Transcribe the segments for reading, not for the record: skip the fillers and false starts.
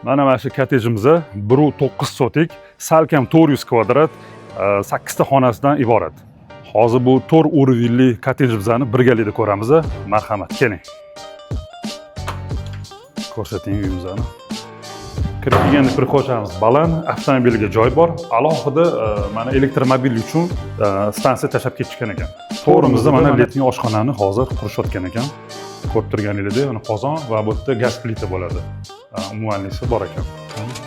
Mana shu kottejimizda 1.9 sotik, salkam 400 kvadrat, 8 ta xonasidan iborat. Hozir bu 4 o'rinli kottejimizni birgalikda ko'ramiz. Marhamat, keling. Ko'rsating uyimizni. Kirib kelganda priqochamiz baland, avtomobilga joy bor. Alohida mana elektromobil uchun stansiya tashab ketishgan ekan. To'g'rimizda mana letniy oshxonani hozir qurishayotgan ekan. Ko'rib turganingizdek, mana qozon va bu yerda gaz plita bo'ladi. Umumanlisi bor ekan.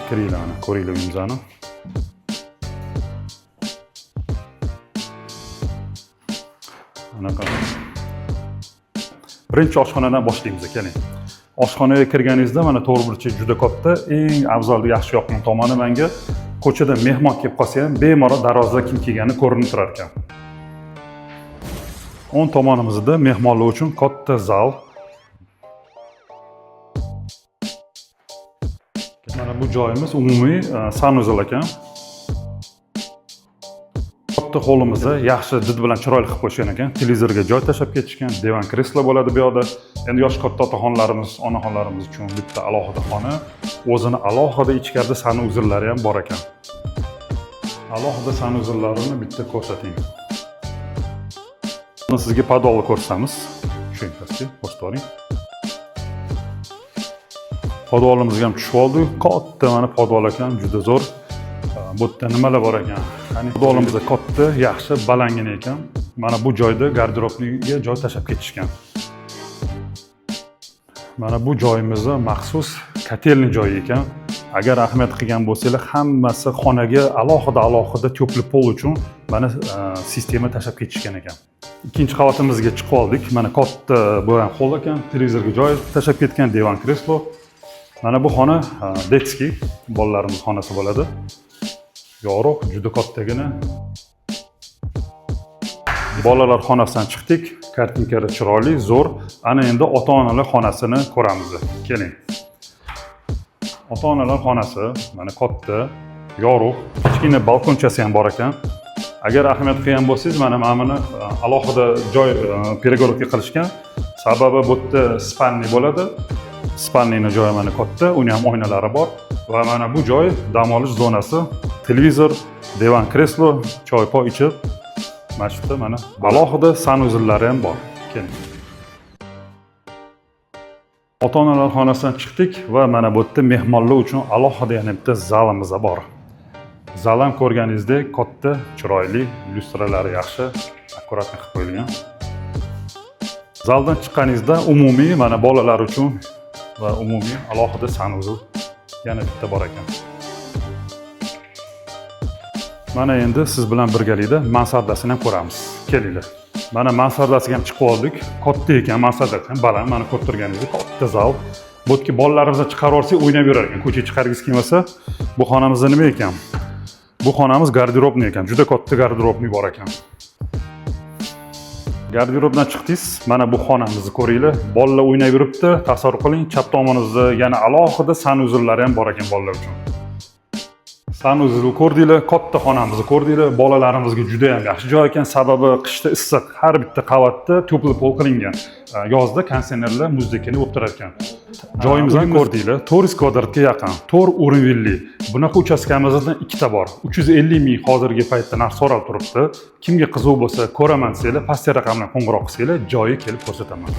Kiringlar mana, ko'ringlar uyimizni. Anaqa. Birinchi oshxonadan boshlaymiz, keling. Oshxonaga kirganingizda mana to'g'ri burchak juda katta. Eng afzal, yaxshi yoqqan tomoni menga ko'chada mehmon kelib qolsa ham bemalol darvozada kim kelgani ko'rinib turar ekan. O'ng tomonimizda mehmonlar uchun katta zal. Mana bu joyimiz umumiy sanuzel ekan. Katta hovlimizda yaxshi did bilan chiroyli qilib qo'yishgan ekan. Televizorga joy tashab ketishgan, divan kreslo bo'ladi bu yoqda. Endi yosh katta otaxonlarimiz, onaxonlarimiz uchun bitta alohida xona, o'zini alohida ichkarida sanuzellari ham bor ekan. Alohida sanuzellarini bitta ko'rsating. Buni sizga podolni ko'rsatamiz. Tushuntasizki, boshqaring. Podolimiz ham tushib oldi. Katta mana podol ekan, juda zo'r. Bu yerda nimalar bor ekan? Qani podolimiz katta, yaxshi, balangina ekan. Mana bu joyda garderobga joy tashab ketishgan. Mana bu joyimizda maxsus kotelni joyi ekan. Agar ahamiyat qilgan bo'lsanglar, hammasi xonaga alohida to'pli pol uchun mana sistema tashab ketishgan ekan. Ikkinchi qavatimizga chiqib oldik. Mana katta bo'lgan hol ekan, televizorga joy tashab ketgan, divan kreslo. Mana bu xona detskiy, bolalarimiz xonasi bo'ladi. Yorug', juda kattagina. Bolalar xonasidan chiqdik. Kartinkalari chiroyli, zo'r. Ana endi ota-onalar xonasini ko'ramiz. Keling. Ota-onalar xonasi mana katta, yorug', kichkina balkonchasi ham bor ekan. Agar ahamiyat qilgan bo'lsangiz, mana buni alohida joy перегородка qilishgan. Sababi bu yerda spalni bo'ladi. Spalnining joyi mana katta, uni ham oynalari bor va mana bu joy dam olish zonasi, televizor, divan kreslo, choy-poy ichib, mana shu yerda mana alohida sanuzellari ham bor. Keling. Ota-onalar xonasidan chiqdik va mana bu yerda mehmonlar uchun alohida yana bitta zalimiz bor. Zal ham ko'rganingizdek katta, chiroyli, lyustralari yaxshi, akkurat qilib qo'yilgan. Zaldan chiqqaningizda umumiy mana bolalar uchun va umumiy alohida sanuzel yana bitta bor ekan. Mana endi siz bilan birgalikda mansardasini ham ko'ramiz. Kelinglar. Mana mansardasiga ham chiqib oldik. Katta ekan mansardasi ham baland. Mana ko'rib turganingizdek katta zal. Bu yerga bolalarimizni chiqarib olsak o'ynab yurar ekan. Ko'chaga chiqargingiz kelmasa, bu xonamizda nima ekan? Bu xonamiz garderobni ekan. Juda katta garderobni bor ekan. Garderobdan chiqdingiz, mana bu xonamizni ko'ringlar. Bolalar o'ynab yuribdi. Tasavvur qiling, chap tomonimizda yana alohida sanuzellari ham bor ekan bolalar uchun. Sanuzelni ko'rdinglar, katta xonamizni ko'rdinglar. Bolalarimizga juda ham yaxshi joy ekan, sababi qishda issiq. Har bitta qavatda to'pli pol qilingan. Yozda konditsionerlar muzdekini bo'lib turar ekan. Joyimizni ko'rdinglar, 400 kvadratga yaqin, 4 o'rinli. Bunaqa uchastkamizdan ikkita bor. 350 ming hozirgi paytda narx so'ralib turibdi. Kimga qiziq bo'lsa, ko'raman desanglar, pastki raqamdan qo'ng'iroq qilsanglar, joyi kelib ko'rsataman.